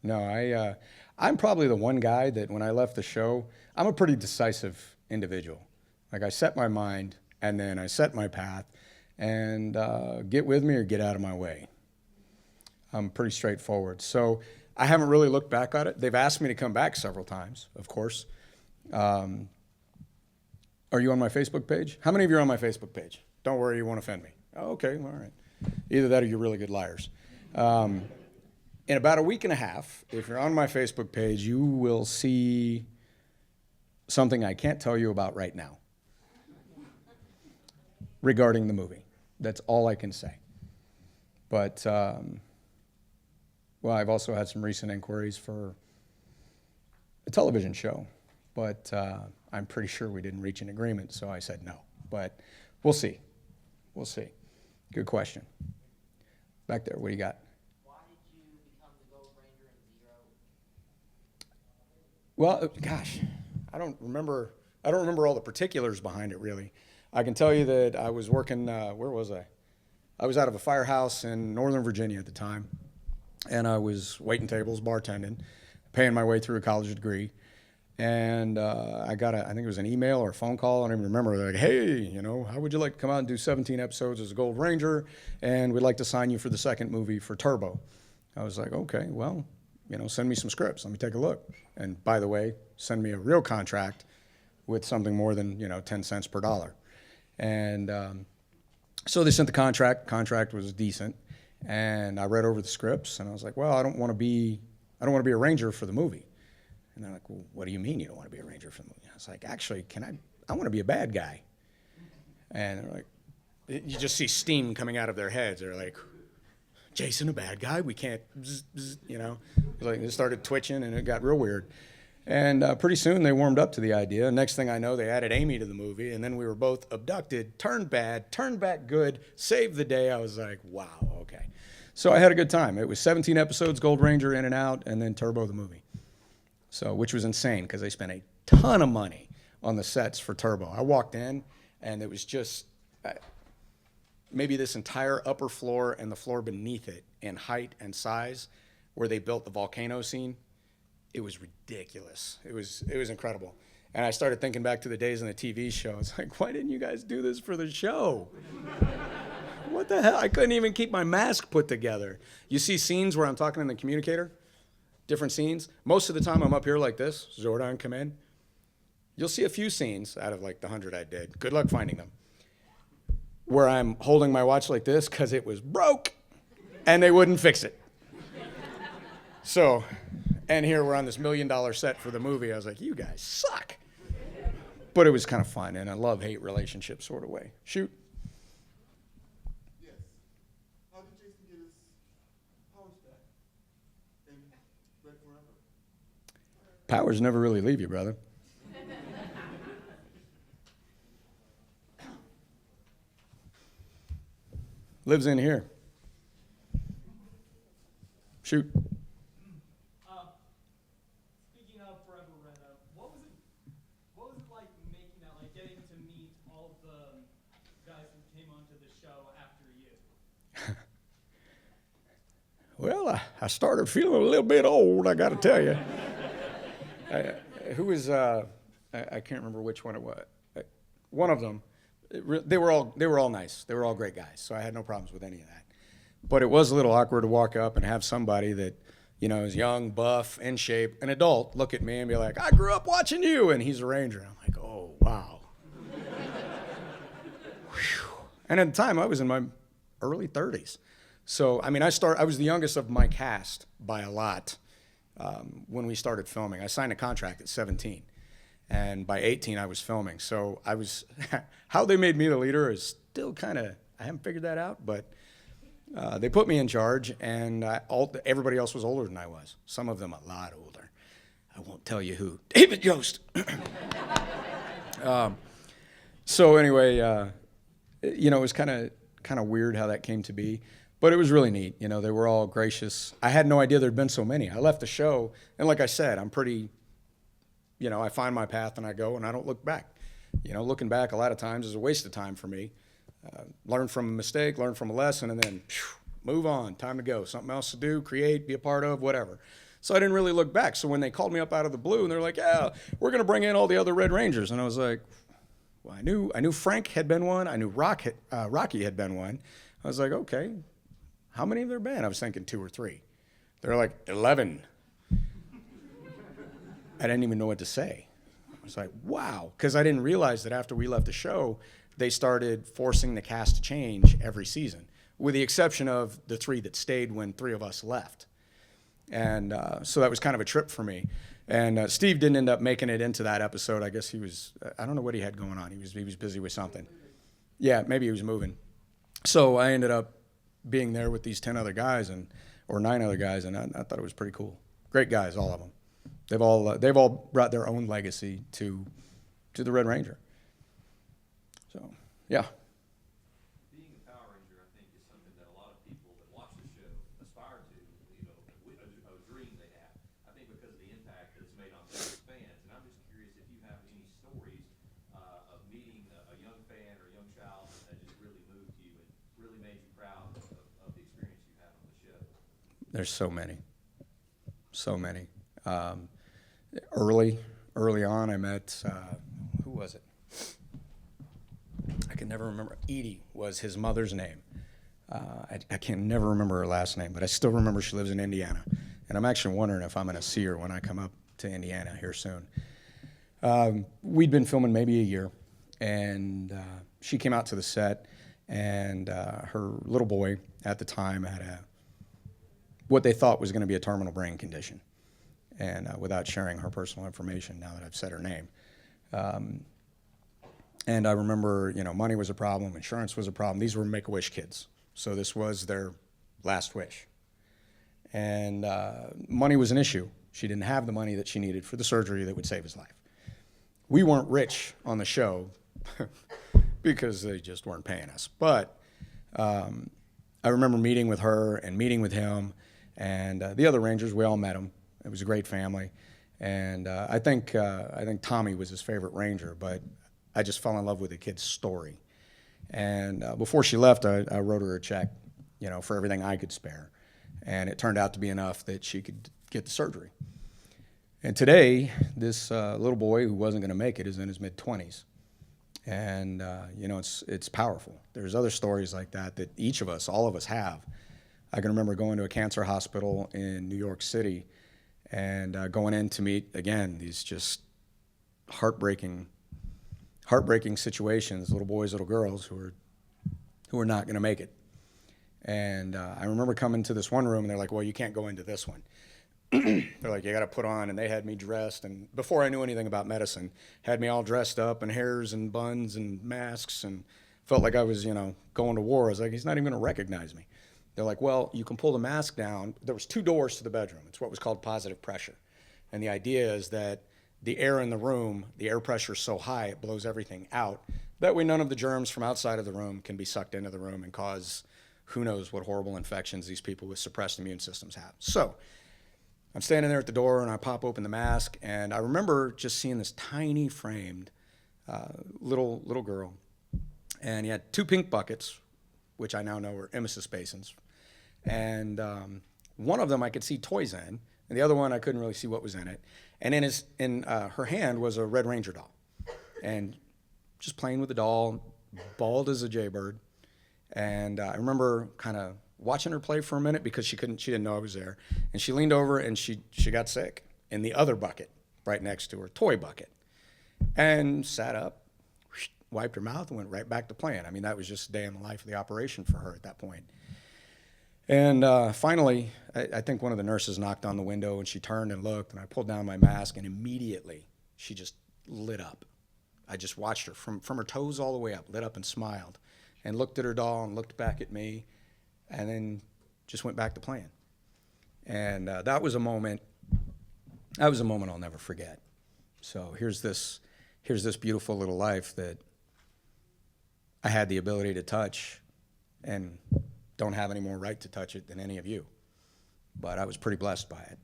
No, I'm probably the one guy that when I left the show, I'm a pretty decisive individual. Like I set my mind and then I set my path and get with me or get out of my way. I'm pretty straightforward. So I haven't really looked back at it. They've asked me to come back several times, of course. Um, are you on my Facebook page? How many of you are on my Facebook page? Don't worry, you won't offend me. Oh, okay, all right. Either that or you're really good liars. Um, in about a week and a half, if you're on my Facebook page, you will see something I can't tell you about right now regarding the movie. That's all I can say. But, well, I've also had some recent inquiries for a television show, but I'm pretty sure we didn't reach an agreement, so I said no. But we'll see. We'll see. Good question. Back there, what do you got? Why did you become the Gold Ranger in Zero? Well, gosh, I don't remember all the particulars behind it really. I can tell you that I was working. Where was I? I was out of a firehouse in Northern Virginia at the time, and I was waiting tables, bartending, paying my way through a college degree. And I got I think it was an email or a phone call, I don't even remember. They're like, hey, how would you like to come out and do 17 episodes as a Gold Ranger? And we'd like to sign you for the second movie for Turbo. I was like, okay, well, send me some scripts. Let me take a look. And by the way, send me a real contract with something more than, 10 cents per dollar. And so they sent the contract. Contract was decent. And I read over the scripts, and I was like, well, I don't want to be a Ranger for the movie. And they're like, well, what do you mean you don't want to be a Ranger for the movie? I was like, actually, I want to be a bad guy. And they're like, you just see steam coming out of their heads. They're like, Jason, a bad guy? We can't, Like they started twitching, and it got real weird. And pretty soon they warmed up to the idea. Next thing I know, they added Amy to the movie, and then we were both abducted, turned bad, turned back good, saved the day. I was like, wow, okay. So I had a good time. It was 17 episodes, Gold Ranger in and out, and then Turbo the movie. So, which was insane because they spent a ton of money on the sets for Turbo. I walked in, and it was just maybe this entire upper floor and the floor beneath it in height and size where they built the volcano scene. It was ridiculous. It was incredible. And I started thinking back to the days on the TV show. It's like, why didn't you guys do this for the show? What the hell? I couldn't even keep my mask put together. You see scenes where I'm talking in the communicator? Different scenes. Most of the time I'm up here like this. Zordon, come in. You'll see a few scenes out of like the 100 I did. Good luck finding them. Where I'm holding my watch like this because it was broke and they wouldn't fix it. So, and here we're on this $1 million set for the movie. I was like, you guys suck. But it was kind of fun in a love-hate relationship sort of way. Shoot. Yes. How did Jason get his powers back? And Red Forever? Powers never really leave you, brother. Lives in here. Shoot. Speaking of Forever Red, what was it like making that, like getting to meet all of the guys who came onto the show after you? Well, I started feeling a little bit old, I got to tell you. Who was, I can't remember which one it was. One of them, they were all nice. They were all great guys, so I had no problems with any of that. But it was a little awkward to walk up and have somebody that, is young, buff, in shape, an adult, look at me and be like, I grew up watching you, and he's a Ranger. I'm like, oh, wow. And at the time, I was in my early 30s. So, I mean, I was the youngest of my cast by a lot when we started filming. I signed a contract at 17, and by 18, I was filming. So how they made me the leader is still I haven't figured that out, but they put me in charge, and everybody else was older than I was. Some of them a lot older. I won't tell you who. David Yost. So anyway, it was kind of weird how that came to be, but it was really neat. They were all gracious. I had no idea there'd been so many. I left the show, and like I said, I'm pretty, I find my path and I go, and I don't look back. Looking back a lot of times is a waste of time for me. Learn from a mistake, learn from a lesson, and then move on. Time to go. Something else to do, create, be a part of, whatever. So I didn't really look back. So when they called me up out of the blue and they're like, yeah, we're going to bring in all the other Red Rangers. And I was like, well, I knew Frank had been one. I knew Rocky had been one. I was like, okay, how many have there been? I was thinking 2 or 3. They're like, 11. I didn't even know what to say. I was like, wow. Because I didn't realize that after we left the show, they started forcing the cast to change every season, with the exception of the 3 that stayed when 3 of us left. And so that was kind of a trip for me. And Steve didn't end up making it into that episode. I guess he was, I don't know what he had going on. He was busy with something. Yeah, maybe he was moving. So I ended up being there with these 10 other guys, or 9 other guys, and I thought it was pretty cool. Great guys, all of them. They've all brought their own legacy to the Red Ranger. So, yeah. Being a Power Ranger, I think, is something that a lot of people that watch the show aspire to, a dream they have. I think because of the impact that it's made on fans. And I'm just curious if you have any stories of meeting a young fan or a young child that just really moved you and really made you proud of the experience you had on the show. There's so many. So many. Early on, I met, who was it? I can never remember. Edie was his mother's name. I can never remember her last name, but I still remember she lives in Indiana. And I'm actually wondering if I'm going to see her when I come up to Indiana here soon. We'd been filming maybe a year, and she came out to the set, and her little boy at the time had what they thought was going to be a terminal brain condition. And without sharing her personal information, now that I've said her name. And I remember, money was a problem, insurance was a problem. These were Make-A-Wish kids. So this was their last wish. And money was an issue. She didn't have the money that she needed for the surgery that would save his life. We weren't rich on the show because they just weren't paying us. But I remember meeting with her and meeting with him and the other Rangers. We all met them. It was a great family. And I think Tommy was his favorite Ranger, but I just fell in love with the kid's story. And before she left, I wrote her a check, for everything I could spare. And it turned out to be enough that she could get the surgery. And today, this little boy who wasn't going to make it is in his mid-20s. And, it's powerful. There's other stories like that each of us, all of us have. I can remember going to a cancer hospital in New York City and going in to meet, again, these just heartbreaking situations, little boys, little girls who are not going to make it. And I remember coming to this one room, and they're like, well, you can't go into this one. They're like, you got to put on, and they had me dressed, and before I knew anything about medicine, had me all dressed up in hairs and buns and masks, and felt like I was, going to war. I was like, he's not even going to recognize me. They're like, well, you can pull the mask down. There was 2 doors to the bedroom. It's what was called positive pressure. And the idea is that the air in the room, the air pressure is so high, it blows everything out. That way none of the germs from outside of the room can be sucked into the room and cause who knows what horrible infections these people with suppressed immune systems have. So I'm standing there at the door, and I pop open the mask, and I remember just seeing this tiny framed little girl. And he had 2 pink buckets, which I now know are emesis basins. And one of them I could see toys in, and the other one I couldn't really see what was in it. And in her hand was a Red Ranger doll, and just playing with the doll, bald as a jaybird. And I remember kind of watching her play for a minute because she didn't know I was there. And she leaned over and she got sick in the other bucket right next to her toy bucket, and sat up, wiped her mouth, and went right back to playing. I mean, that was just a day in the life of the operation for her at that point. And finally, I think one of the nurses knocked on the window, and she turned and looked, and I pulled down my mask, and immediately she just lit up. I just watched her from her toes all the way up, lit up and smiled, and looked at her doll and looked back at me, and then just went back to playing. And that was a moment I'll never forget. So here's this beautiful little life that I had the ability to touch, and don't have any more right to touch it than any of you. But I was pretty blessed by it.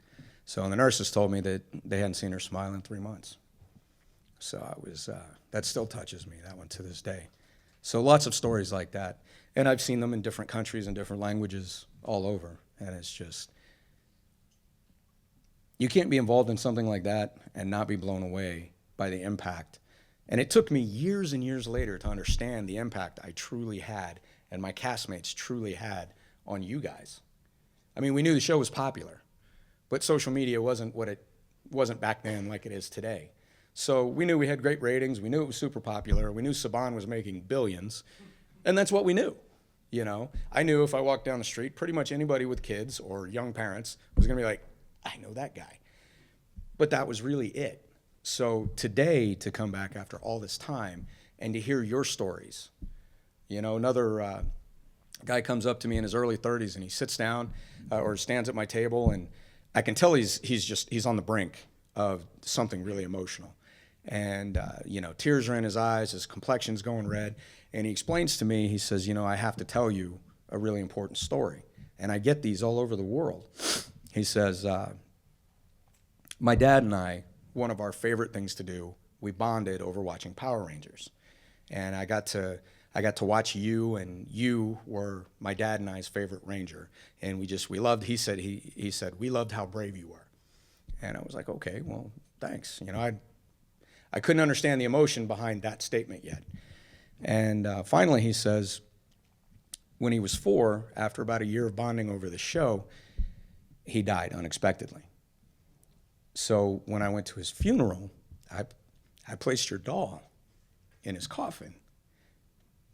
So, and the nurses told me that they hadn't seen her smile in 3 months. So that still touches me, that one, to this day. So lots of stories like that. And I've seen them in different countries and different languages all over. And it's just, You can't be involved in something like that and not be blown away by the impact. And it took me years and years later to understand the impact I truly had and my castmates truly had on you guys. I mean, we knew the show was popular, but social media wasn't back then like it is today. So we knew we had great ratings. We knew it was super popular. We knew Saban was making billions, and that's what we knew. You know, I knew if I walked down the street, pretty much anybody with kids or young parents was going to be like, I know that guy. But that was really it. So today, to come back after all this time and to hear your stories, you know, another guy comes up to me in his early 30s and he sits down or stands at my table, and I can tell he's on the brink of something really emotional. And, you know, tears are in his eyes, his complexion's going red. And he explains to me, he says, you know, I have to tell you a really important story. And I get these all over the world. He says, my dad and I, one of our favorite things to do, we bonded over watching Power Rangers. And I got to watch you, and you were my dad and I's favorite Ranger. And we loved, he said, we loved how brave you were. And I was like, okay, well, thanks. You know, I couldn't understand the emotion behind that statement yet. And finally he says, when he was 4, after about a year of bonding over the show, he died unexpectedly. So when I went to his funeral, I placed your doll in his coffin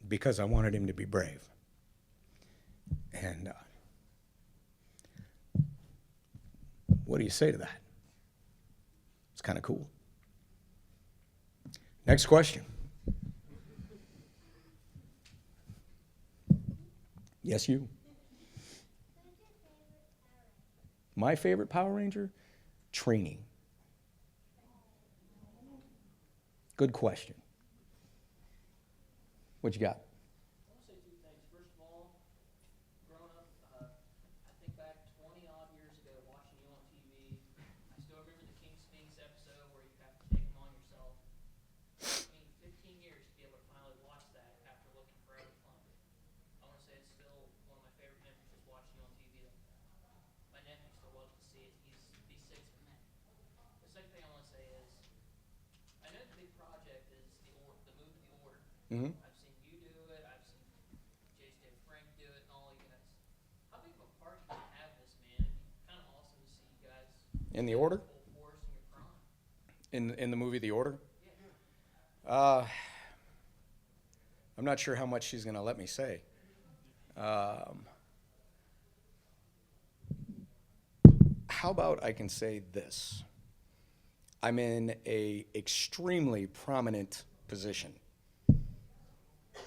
because I wanted him to be brave. And what do you say to that? It's kind of cool. Next question. Yes, you. My favorite Power Ranger? Training. Good question. What you got? I want to say two things. First of all, growing up, I think back 20 odd years ago, watching you on TV. I still remember the King Sphinx episode where you have to take them on yourself. I mean, 15 years to be able to finally watch that after looking forever fun. I want to say it's still one of my favorite memories, just watching you on TV. My nephew still loves to see it. He's 6 and man. The second thing I want to say is, I know the big project is the movie The Order. Mm-hmm. I've seen you do it. I've seen J.J. Frank do it, and all you guys. How big of a part do you have this, man? It'd be kind of awesome to see you guys In the Order? full force in your prime. In the movie The Order? I'm not sure how much she's going to let me say. How about I can say this? I'm in a extremely prominent position,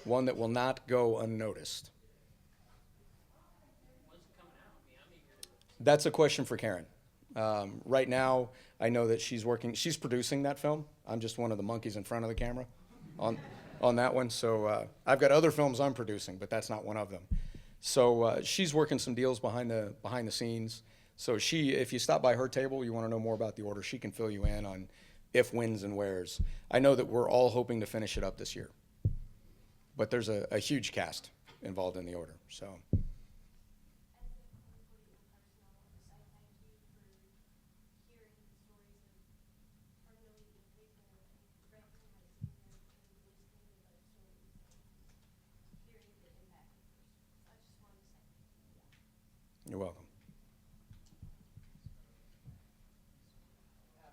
one that will not go unnoticed. When's it coming out? I mean, I'm eager to. That's a question for Karen. Right now, I know that she's producing that film. I'm just one of the monkeys in front of the camera on that one. So I've got other films I'm producing, but that's not one of them. So she's working some deals behind the scenes. So if you stop by her table, you want to know more about The Order, she can fill you in on if, whens, and wheres. I know that we're all hoping to finish it up this year. But there's a huge cast involved in The Order. So. You're welcome.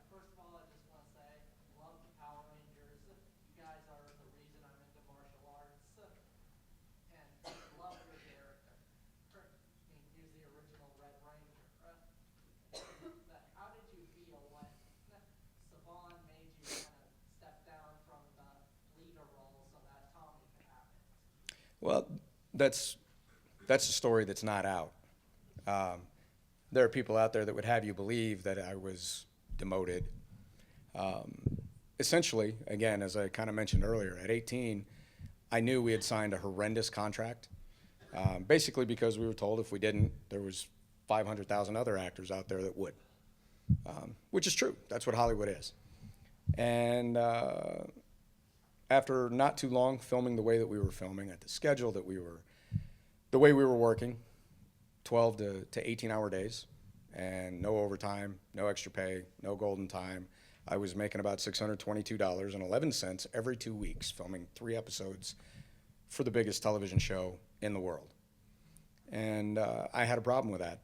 First of all, I just want to say, love the Power Rangers. You guys are the reason I'm into martial arts. And love your character. I mean, he was the original Red Ranger. But how did you feel when Saban made you kind of step down from the leader role so that Tommy could have it? Well, that's a story that's not out. There are people out there that would have you believe that I was demoted. Essentially, again, as I kind of mentioned earlier, at 18, I knew we had signed a horrendous contract, basically because we were told if we didn't, there was 500,000 other actors out there that would, which is true. That's what Hollywood is. And after not too long filming the way that we were filming, at the schedule the way we were working, 12 to 18-hour days, and no overtime, no extra pay, no golden time. I was making about $622.11 every 2 weeks, filming 3 episodes for the biggest television show in the world. And I had a problem with that.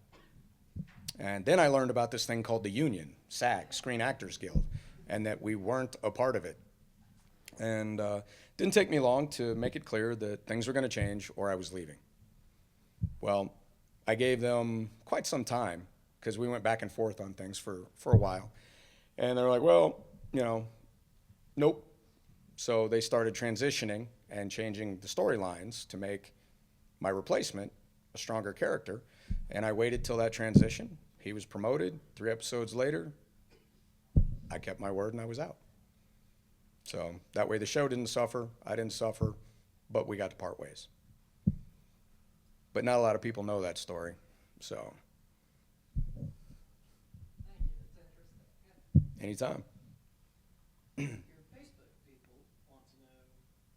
And then I learned about this thing called the union, SAG, Screen Actors Guild, and that we weren't a part of it. And didn't take me long to make it clear that things were going to change or I was leaving. Well, I gave them quite some time because we went back and forth on things for a while. And they're like, well, nope. So they started transitioning and changing the storylines to make my replacement a stronger character. And I waited till that transition. He was promoted. 3 episodes later, I kept my word and I was out. So that way the show didn't suffer, I didn't suffer, but we got to part ways. But not a lot of people know that story, so. Thank you, that's interesting. Anytime. Your Facebook people want to know,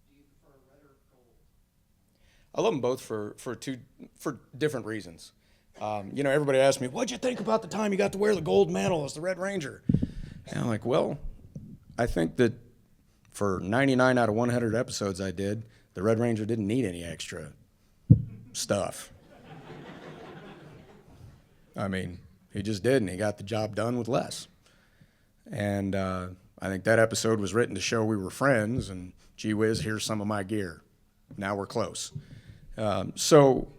do you prefer red or gold? I love them both for different reasons. Everybody asks me, what'd you think about the time you got to wear the gold mantle as the Red Ranger? And I'm like, well, I think that for 99 out of 100 episodes I did, the Red Ranger didn't need any extra stuff. I mean, he just didn't. He got the job done with less. And I think that episode was written to show we were friends, and gee whiz, here's some of my gear. Now we're close. So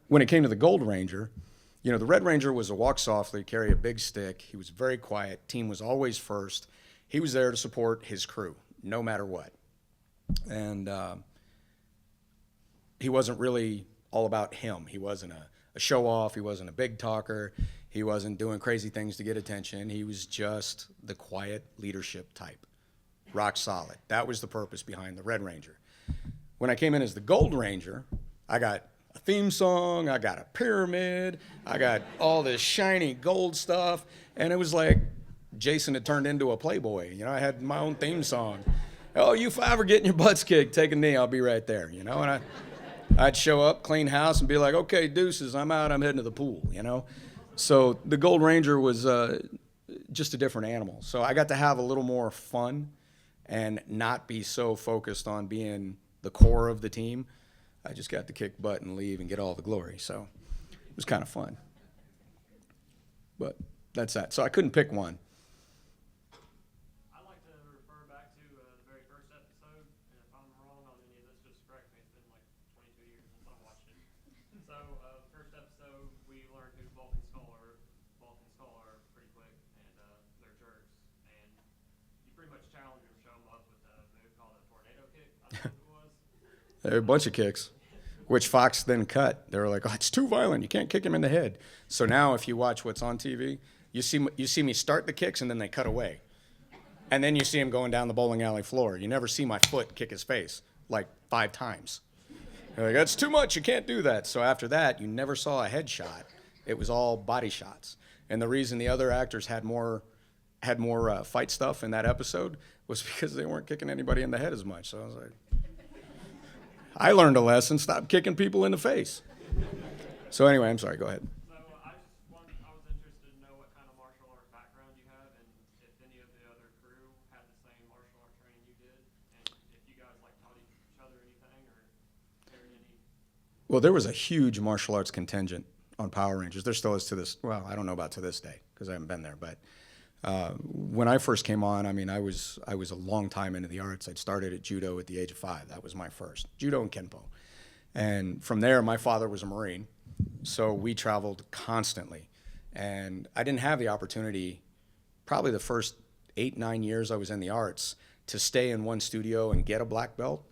when it came to the Gold Ranger, the Red Ranger was a walk softly, carry a big stick. He was very quiet. Team was always first. He was there to support his crew, no matter what. And he wasn't really all about him. He wasn't a show-off. He wasn't a big talker. He wasn't doing crazy things to get attention. He was just the quiet leadership type, rock solid. That was the purpose behind the Red Ranger. When I came in as the Gold Ranger, I got a theme song, I got a pyramid, I got all this shiny gold stuff, and it was like Jason had turned into a playboy. I had my own theme song. Oh, you 5 are getting your butts kicked, take a knee, I'll be right there, and I'd show up, clean house, and be like, okay, deuces, I'm out, I'm heading to the pool, So the Gold Ranger was just a different animal. So I got to have a little more fun and not be so focused on being the core of the team. I just got to kick butt and leave and get all the glory. So it was kind of fun. But that's that. So I couldn't pick one. I like to refer back to the very first episode, and if I'm wrong on any of this, just correct me. It's been like 22 years since I watched it. So, first episode, we learned who Bulk and Skull are pretty quick, and they're jerks. And you pretty much challenge them, show them up with a move called a tornado kick, I think it was. There were a bunch of kicks, which Fox then cut. They were like, oh, it's too violent. You can't kick him in the head. So now if you watch what's on TV, you see me start the kicks and then they cut away. And then you see him going down the bowling alley floor. You never see my foot kick his face like 5 times. They're like, that's too much. You can't do that. So after that, you never saw a headshot. It was all body shots. And the reason the other actors had more fight stuff in that episode was because they weren't kicking anybody in the head as much. So I was like, I learned a lesson. Stop kicking people in the face. So anyway, I'm sorry. Go ahead. So I was interested to know what kind of martial art background you have, and if any of the other crew had the same martial art training you did, and if you guys taught each other anything, or there any. Well, there was a huge martial arts contingent on Power Rangers. There still is to this. Well, I don't know about to this day because I haven't been there, but. When I first came on, I was a long time into the arts. I'd started at judo at the age of 5. That was my first. Judo and Kenpo. And from there, my father was a Marine, so we traveled constantly. And I didn't have the opportunity, probably the first 8-9 years I was in the arts, to stay in one studio and get a black belt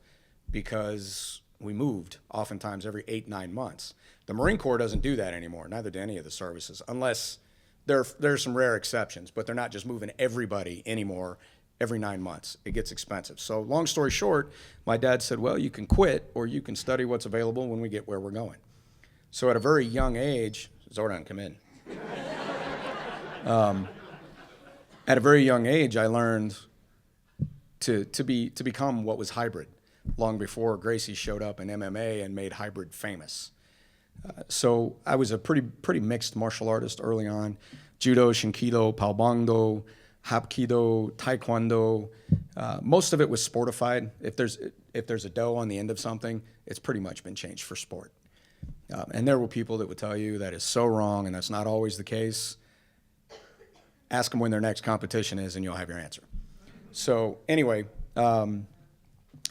because we moved oftentimes every 8-9 months. The Marine Corps doesn't do that anymore, neither do any of the services, unless there's some rare exceptions, but they're not just moving everybody anymore every 9 months. It gets expensive. So long story short, my dad said, well, you can quit or you can study what's available when we get where we're going. So at a very young age, Zordon, come in. At a very young age, I learned to become what was hybrid long before Gracie showed up in MMA and made hybrid famous. So I was a pretty mixed martial artist early on. Judo, Shinkido, Palbando, Hapkido, Taekwondo. Most of it was sportified. If there's a do on the end of something, it's pretty much been changed for sport. And there were people that would tell you that is so wrong, and that's not always the case. Ask them when their next competition is, and you'll have your answer. So anyway,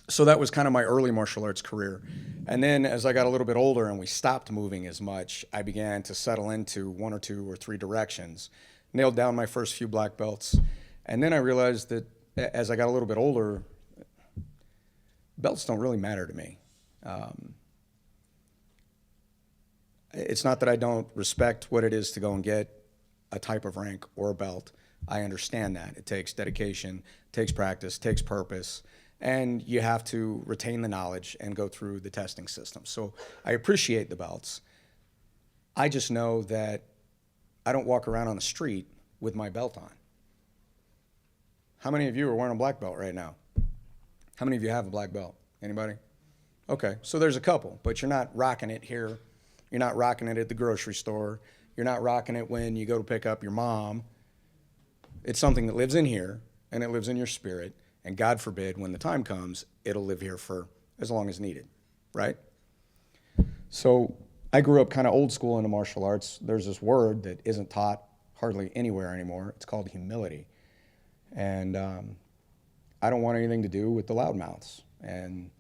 so that was kind of my early martial arts career. And then as I got a little bit older and we stopped moving as much, I began to settle into one or two or three directions, nailed down my first few black belts. And then I realized that as I got a little bit older, belts don't really matter to me. It's not that I don't respect what it is to go and get a type of rank or a belt. I understand that. It takes dedication, takes practice, takes purpose, and you have to retain the knowledge and go through the testing system. So I appreciate the belts. I just know that I don't walk around on the street with my belt on. How many of you are wearing a black belt right now? How many of you have a black belt? Anybody? Okay, so there's a couple, but you're not rocking it here. You're not rocking it at the grocery store. You're not rocking it when you go to pick up your mom. It's something that lives in here, and it lives in your spirit. And God forbid, when the time comes, it'll live here for as long as needed, right? So I grew up kind of old school in the martial arts. There's this word that isn't taught hardly anywhere anymore. It's called humility. And I don't want anything to do with the loudmouths and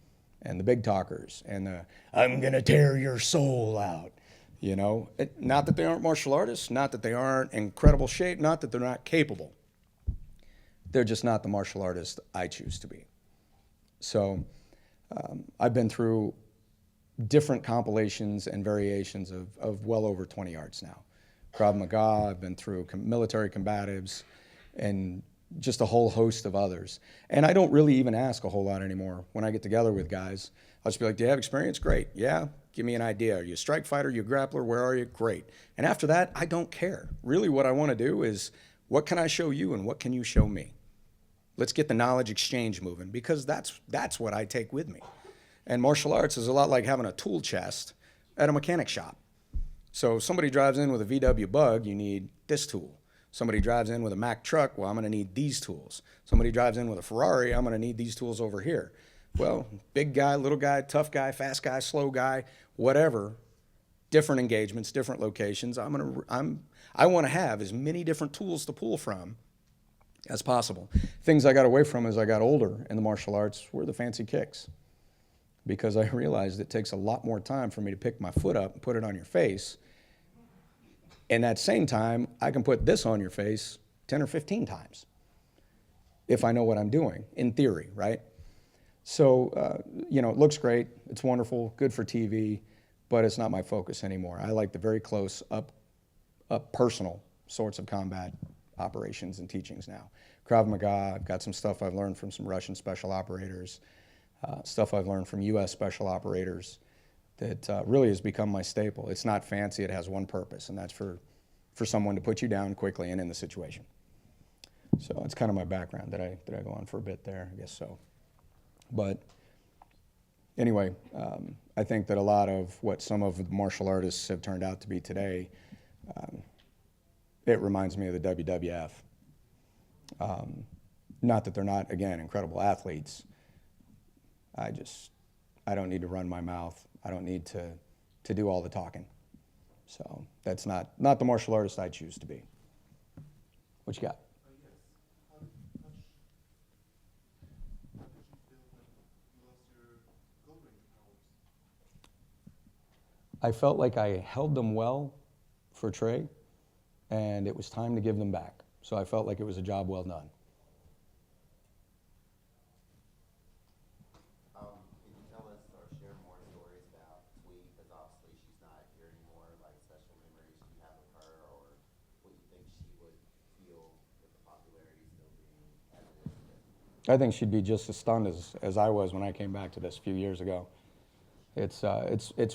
the big talkers and the, I'm going to tear your soul out. You know, not that they aren't martial artists, not that they aren't in incredible shape, not that they're not capable. They're just not the martial artist I choose to be. So I've been through different compilations and variations of well over 20 arts now. Krav Maga, I've been through military combatives, and just a whole host of others. And I don't really even ask a whole lot anymore when I get together with guys. I'll just be like, do you have experience? Great. Yeah. Give me an idea. Are you a strike fighter? Are you a grappler? Where are you? Great. And after that, I don't care. Really what I want to do is, what can I show you and what can you show me? Let's get the knowledge exchange moving, because that's what I take with me. And martial arts is a lot like having a tool chest at a mechanic shop. So if somebody drives in with a VW Bug, you need this tool. Somebody drives in with a Mack truck, well, I'm going to need these tools. Somebody drives in with a Ferrari, I'm going to need these tools over here. Well, big guy, little guy, tough guy, fast guy, slow guy, whatever, different engagements, different locations. I want to have as many different tools to pull from as possible. Things I got away from as I got older in the martial arts were the fancy kicks, because I realized it takes a lot more time for me to pick my foot up and put it on your face. And at that same time, I can put this on your face 10 or 15 times if I know what I'm doing, in theory, right? So, you know, it looks great. It's wonderful, good for TV, but it's not my focus anymore. I like the very close, up personal sorts of combat operations and teachings now. Krav Maga, I've got some stuff I've learned from some Russian special operators, stuff I've learned from U.S. special operators that really has become my staple. It's not fancy, it has one purpose, and that's for someone to put you down quickly and in the situation. So it's kind of my background. Did I go on for a bit there? I guess so. But anyway, I think that a lot of what some of the martial artists have turned out to be today, it reminds me of the WWF. Not that they're not, again, incredible athletes. I don't need to run my mouth. I don't need to do all the talking. So that's not the martial artist I choose to be. What you got? Yes. How did you feel when you lost your Gold Ranger powers? I felt like I held them well for Trey, and it was time to give them back. So I felt like it was a job well done. Can you tell us or share more stories about Tweet? Because obviously she's not here anymore, like special memories you have with her, or what you think she would feel with the popularity still being as it is? I think she'd be just as stunned as I was when I came back to this a few years ago. It's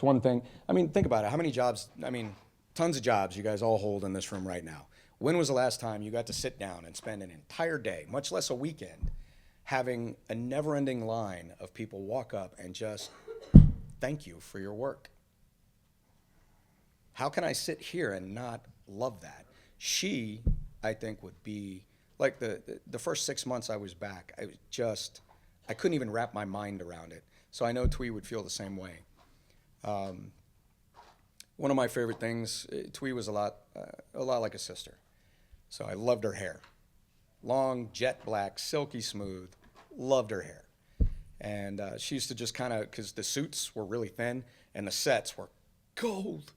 one thing. I mean, think about it. How many jobs, I mean, tons of jobs you guys all hold in this room right now. When was the last time you got to sit down and spend an entire day, much less a weekend, having a never-ending line of people walk up and just thank you for your work? how can I sit here and not love that? She, I think, would be like the first 6 months I was back. I couldn't even wrap my mind around it. So I know Twee would feel the same way. One of my favorite things, Twee was a lot like a sister. So I loved her hair. Long, jet black, silky smooth, loved her hair. And she used to just kind of, because the suits were really thin and the sets were gold.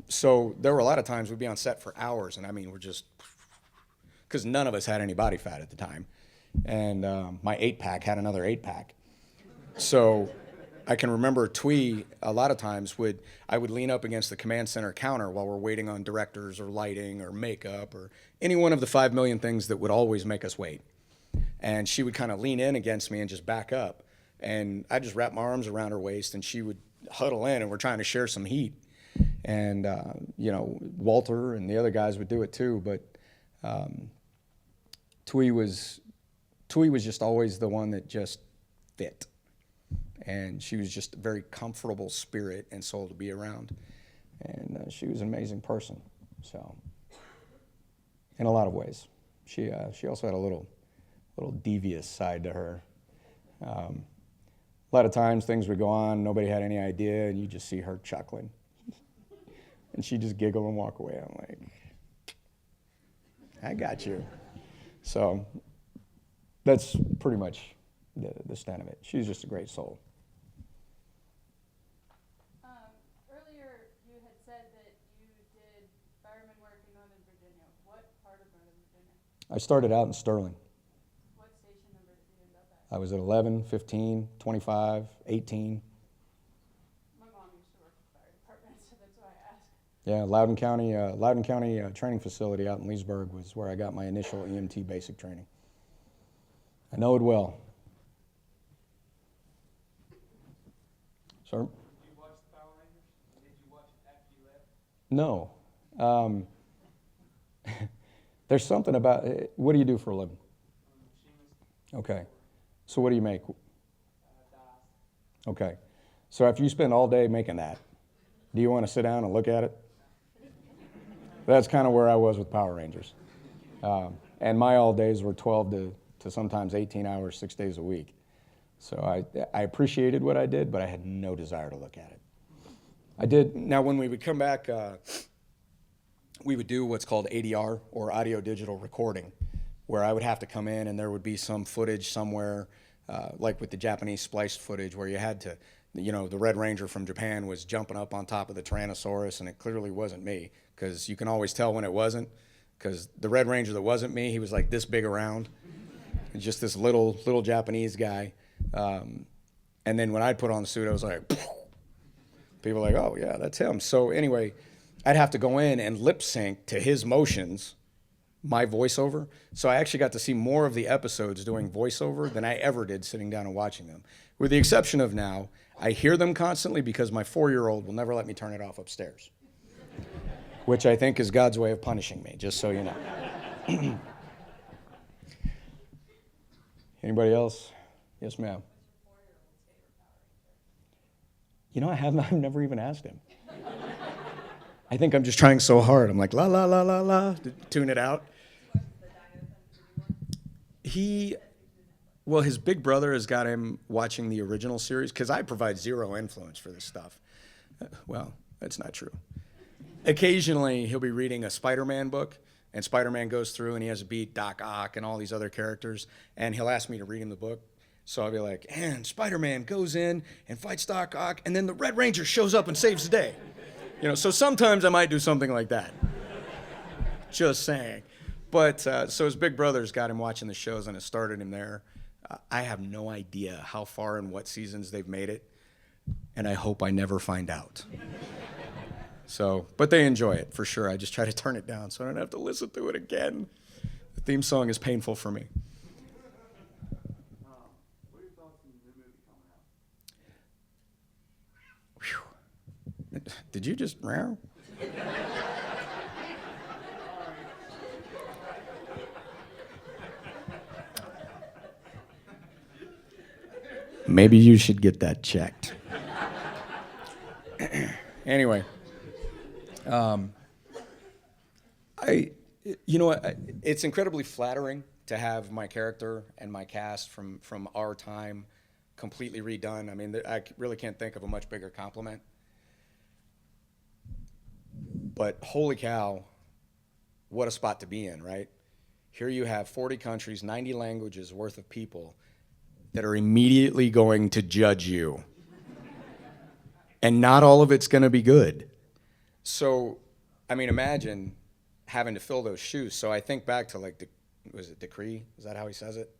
So there were a lot of times we'd be on set for hours, and I mean, we're just, because none of us had any body fat at the time. And my 8-pack had another 8-pack. So I can remember Twee a lot of times I would lean up against the command center counter while we're waiting on directors or lighting or makeup or any one of the 5 million things that would always make us wait. And she would kind of lean in against me and just back up. And I'd just wrap my arms around her waist and she would huddle in, and we're trying to share some heat. And, Walter and the other guys would do it too. But Twee was just always the one that just fit. And she was just a very comfortable spirit and soul to be around. And she was an amazing person. So, in a lot of ways. She also had a little devious side to her. A lot of times things would go on, nobody had any idea, and you just see her chuckling. And she'd just giggle and walk away. I'm like, I got you. So that's pretty much the stand of it. She's just a great soul. Earlier you had said that you did fireman work in Northern Virginia. What part of Northern Virginia? I started out in Sterling. What station number did you end up at? I was at 11, 15, 25, 18. My mom used to work at the fire department, so that's why I asked. Yeah, Loudoun County training facility out in Leesburg was where I got my initial EMT basic training. I know it well. Sir? Did you watch the Power Rangers? Did you watch it after you left? No. There's something about, what do you do for a living? Machinist, Okay. So what do you make? dies. Okay. So after you spend all day making that, do you want to sit down and look at it? That's kind of where I was with Power Rangers. And my all days were 12 to sometimes 18 hours, 6 days a week. So I appreciated what I did, but I had no desire to look at it. I did. Now, when we would come back, we would do what's called ADR, or audio digital recording, where I would have to come in and there would be some footage somewhere, like with the Japanese spliced footage, where you had to, the Red Ranger from Japan was jumping up on top of the Tyrannosaurus, and it clearly wasn't me, because you can always tell when it wasn't, because the Red Ranger that wasn't me, he was like this big around, and just this little Japanese guy. And then when I'd put on the suit, I was like, people were like, oh yeah, that's him. So anyway, I'd have to go in and lip sync to his motions, my voiceover. So I actually got to see more of the episodes doing voiceover than I ever did sitting down and watching them. With the exception of now, I hear them constantly because my 4-year-old will never let me turn it off upstairs, which I think is God's way of punishing me, just so you know. Anybody else? Yes, ma'am. I've never even asked him. I think I'm just trying so hard. I'm like, la, la, la, la, la, to tune it out. His big brother has got him watching the original series, because I provide zero influence for this stuff. Well, that's not true. Occasionally, he'll be reading a Spider-Man book, and Spider-Man goes through and he has to beat Doc Ock and all these other characters, and he'll ask me to read him the book. So I'll be like, and Spider-Man goes in and fights Doc Ock, and then the Red Ranger shows up and saves the day. So sometimes I might do something like that. Just saying. But so his big brother's got him watching the shows and has started him there. I have no idea how far and what seasons they've made it, and I hope I never find out. So, but they enjoy it for sure. I just try to turn it down so I don't have to listen to it again. The theme song is painful for me. What are your thoughts on the new movie coming out? Whew. Did you just meow? Maybe you should get that checked. Anyway, You know what? It's incredibly flattering to have my character and my cast from our time completely redone. I mean, I really can't think of a much bigger compliment. But holy cow, what a spot to be in, right? Here you have 40 countries, 90 languages worth of people that are immediately going to judge you. And not all of it's going to be good. So, I mean, imagine having to fill those shoes. So I think back to like, was it Decree? Is that how he says it?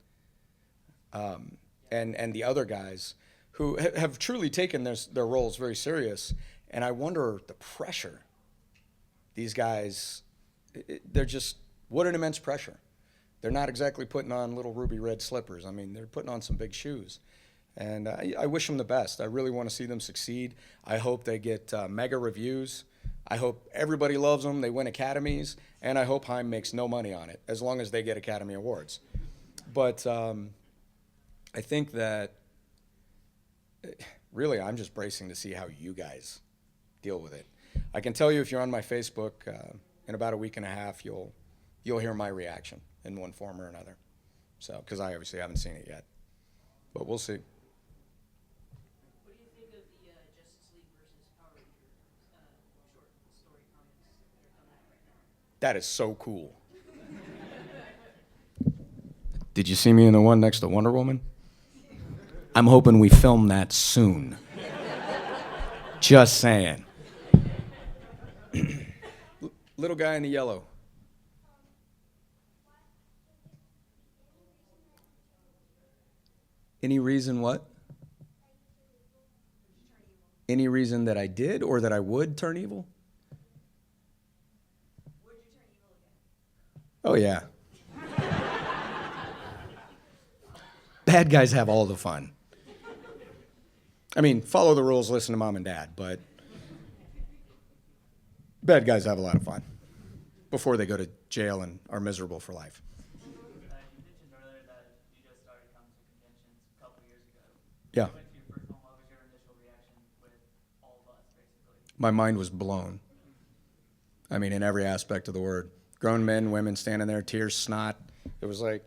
And the other guys who have truly taken their roles very serious. And I wonder the pressure. These guys, they're just, what an immense pressure. They're not exactly putting on little ruby red slippers. I mean, they're putting on some big shoes. And I wish them the best. I really want to see them succeed. I hope they get mega reviews. I hope everybody loves them. They win academies. And I hope Heim makes no money on it, as long as they get Academy Awards. But I think that, really, I'm just bracing to see how you guys deal with it. I can tell you, if you're on my Facebook, in about a week and a half, you'll hear my reaction in one form or another. So, because I obviously haven't seen it yet. But we'll see. What do you think of the Justice League versus Power Rangers short story comics that are coming out right now? That is so cool. Did you see me in the one next to Wonder Woman? I'm hoping we film that soon. Just saying. Little guy in the yellow. Any reason what? Any reason that I did or that I would turn evil? Would you turn evil again? Oh, yeah. Bad guys have all the fun. I mean, follow the rules, listen to mom and dad, but bad guys have a lot of fun before they go to jail and are miserable for life. You mentioned earlier that you just started coming to conventions a couple years ago. Yeah. When you went to your first one, what was your initial reaction with all of us, basically? My mind was blown. I mean, in every aspect of the word. Grown men, women standing there, tears, snot. It was like,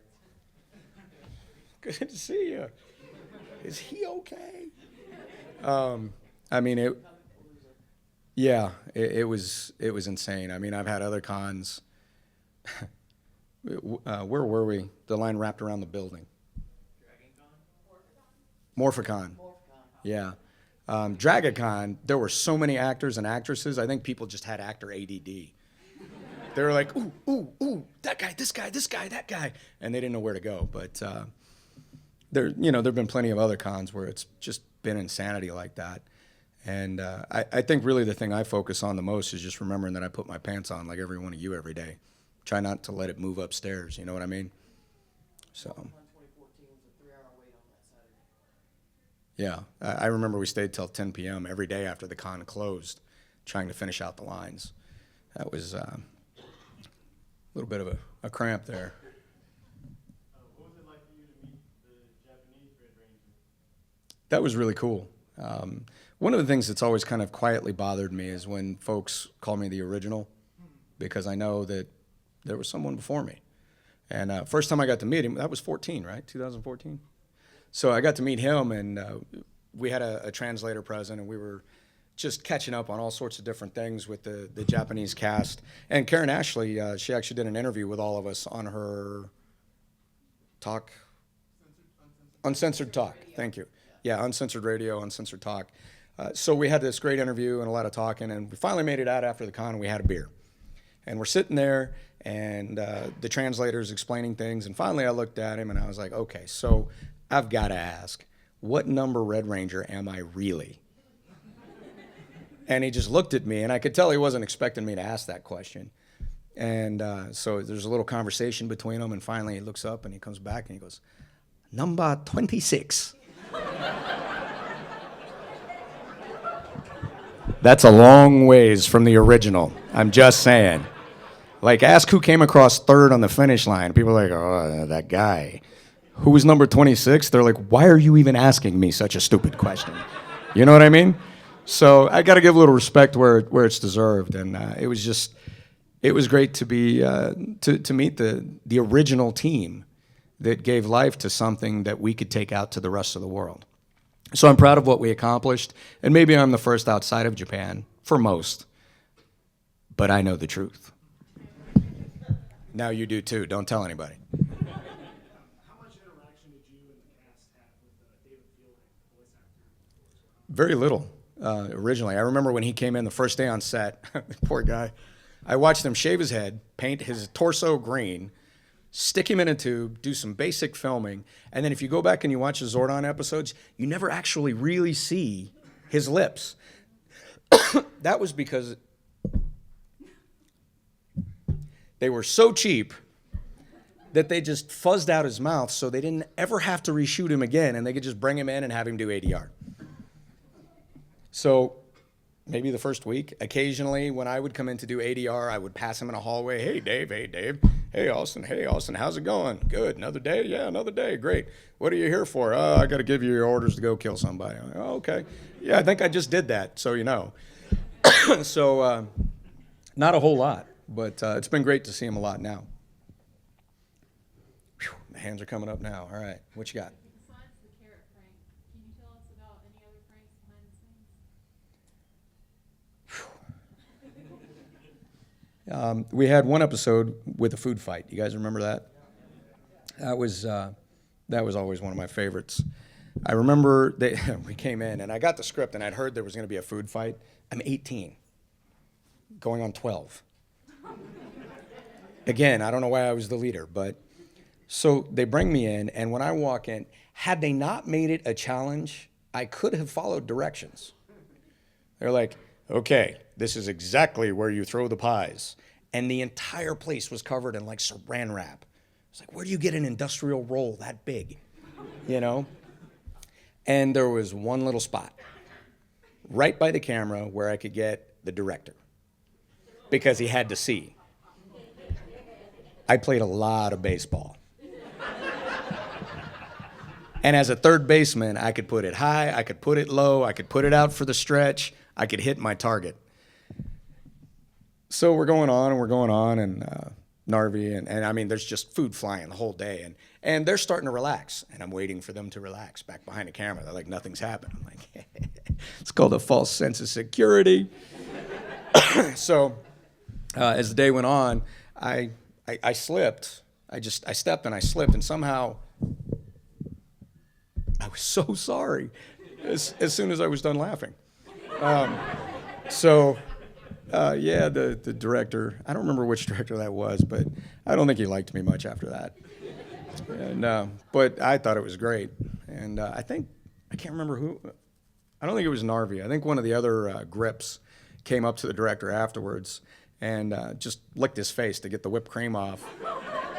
good to see you. Is he okay? I mean, it was insane. I mean, I've had other cons. Where were we? The line wrapped around the building. Morphicon. Yeah. DragaCon, there were so many actors and actresses, I think people just had actor ADD. They were like, ooh, ooh, ooh, that guy, this guy, this guy, that guy. And they didn't know where to go. But there've been plenty of other cons where it's just been insanity like that. And I think really the thing I focus on the most is just remembering that I put my pants on like every one of you every day. Try not to let it move upstairs, you know what I mean? So. 2014 was a 3-hour wait on that Saturday. Yeah, I remember we stayed till 10 p.m. every day after the con closed, trying to finish out the lines. That was a little bit of a cramp there. What was it like for you to meet the Japanese Red Ranger? That was really cool. One of the things that's always kind of quietly bothered me is when folks call me the original, because I know that there was someone before me. And first time I got to meet him, that was 14, right? 2014? So I got to meet him, and we had a translator present, and we were just catching up on all sorts of different things with the Japanese cast. And Karen Ashley, she actually did an interview with all of us on her talk, Uncensored Talk, thank you. Yeah, Uncensored Radio, Uncensored Talk. So we had this great interview and a lot of talking, and we finally made it out after the con, and we had a beer. And we're sitting there, and the translator's explaining things, and finally I looked at him, and I was like, okay, so I've got to ask, what number Red Ranger am I really? And he just looked at me, and I could tell he wasn't expecting me to ask that question. And so there's a little conversation between them, and finally he looks up, and he comes back, and he goes, number 26. That's a long ways from the original. I'm just saying. Like, ask who came across third on the finish line. People are like, oh, that guy. Who was number 26? They're like, why are you even asking me such a stupid question? You know what I mean? So I got to give a little respect where it's deserved, and it was great to be to meet the original team that gave life to something that we could take out to the rest of the world. So I'm proud of what we accomplished, and maybe I'm the first outside of Japan for most, but I know the truth. Now you do too. Don't tell anybody. How much interaction did you and the cast have with David Fielding, the voice actor? Very little originally. I remember when he came in the first day on set, poor guy. I watched him shave his head, paint his torso green, stick him in a tube, do some basic filming, and then if you go back and you watch the Zordon episodes, you never actually really see his lips. That was because they were so cheap that they just fuzzed out his mouth so they didn't ever have to reshoot him again, and they could just bring him in and have him do ADR. So maybe the first week, occasionally when I would come in to do ADR, I would pass him in a hallway. Hey, Dave. Hey, Dave. Hey, Austin. Hey, Austin. How's it going? Good. Another day? Yeah, another day. Great. What are you here for? I got to give you your orders to go kill somebody. I'm like, oh, okay. Yeah, I think I just did that, so you know. So not a whole lot, but it's been great to see him a lot now. Whew, the hands are coming up now. All right. What you got? Besides the carrot prank, can you tell us about any other pranks behind the scenes? We had one episode with a food fight. You guys remember that? That was always one of my favorites. I remember we came in, and I got the script, and I'd heard there was going to be a food fight. I'm 18, going on 12. Again, I don't know why I was the leader, but so they bring me in, and when I walk in, had they not made it a challenge, I could have followed directions. They're like, okay, this is exactly where you throw the pies. And the entire place was covered in like saran wrap. It's like, where do you get an industrial roll that big? You know? And there was one little spot right by the camera where I could get the director because he had to see. I played a lot of baseball. And as a third baseman, I could put it high, I could put it low, I could put it out for the stretch, I could hit my target. So we're going on, and Narvi, and I mean, there's just food flying the whole day, and they're starting to relax, and I'm waiting for them to relax back behind the camera. They're like, nothing's happened. I'm like, it's called a false sense of security. So as the day went on, I slipped. I stepped and I slipped, and somehow I was so sorry as soon as I was done laughing. Yeah, the director, I don't remember which director that was, but I don't think he liked me much after that. And, but I thought it was great. And I can't remember who, I don't think it was Narvi. I think one of the other grips came up to the director afterwards and just licked his face to get the whipped cream off,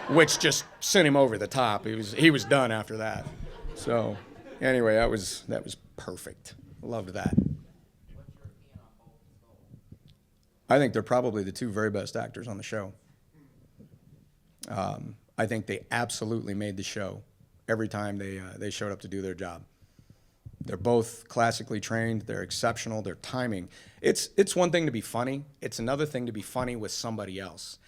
which just sent him over the top. He was done after that. So anyway, that was perfect. Loved that. I think they're probably the two very best actors on the show. I think they absolutely made the show every time they showed up to do their job. They're both classically trained. They're exceptional. Their timing. It's one thing to be funny. It's another thing to be funny with somebody else.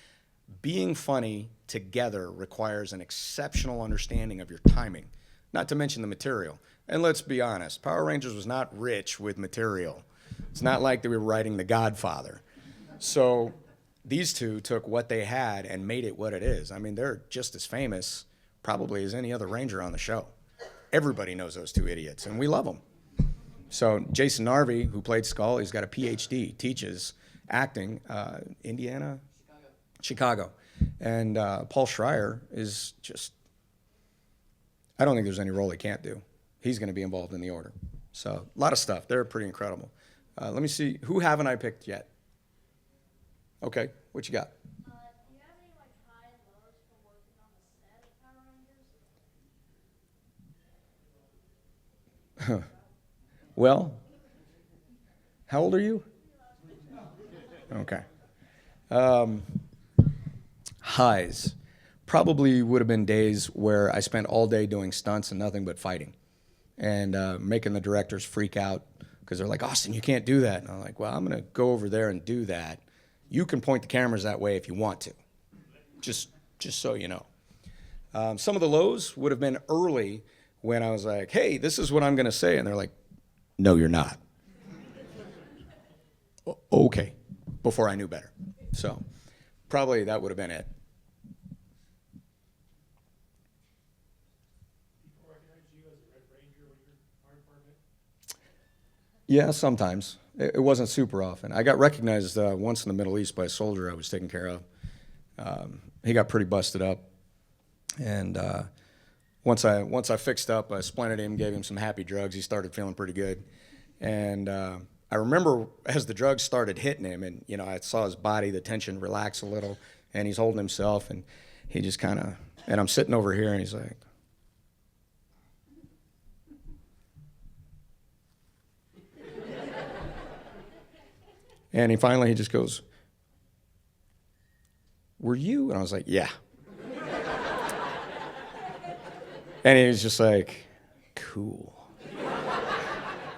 Being funny together requires an exceptional understanding of your timing, not to mention the material. And let's be honest, Power Rangers was not rich with material. It's not like they were writing The Godfather. So these two took what they had and made it what it is. I mean, they're just as famous probably as any other Ranger on the show. Everybody knows those two idiots, and we love them. So Jason Narvi, who played Skull, he's got a PhD, teaches acting, Indiana? Chicago. And Paul Schreier is just, I don't think there's any role he can't do. He's going to be involved in the order. So a lot of stuff. They're pretty incredible. Let me see. Who haven't I picked yet? Okay, what you got? Do you have any like high and lows from working on the set of Power Rangers? Well, how old are you? Okay. Highs. Probably would have been days where I spent all day doing stunts and nothing but fighting and making the directors freak out because they're like, Austin, you can't do that. And I'm like, well, I'm going to go over there and do that. You can point the cameras that way if you want to, just so you know. Some of the lows would have been early when I was like, hey, this is what I'm going to say. And they're like, no, you're not. Okay, before I knew better. So probably that would have been it. People recognize you as a Red Ranger when you're fire department? Yeah, sometimes. It wasn't super often. I got recognized once in the Middle East by a soldier I was taking care of. He got pretty busted up. And once I fixed up, I splinted him, gave him some happy drugs. He started feeling pretty good. And I remember as the drugs started hitting him, and I saw his body, the tension relax a little, and he's holding himself, and he just kind of, and I'm sitting over here, and he's like, and he just goes, were you? And I was like, yeah. And he was just like, cool.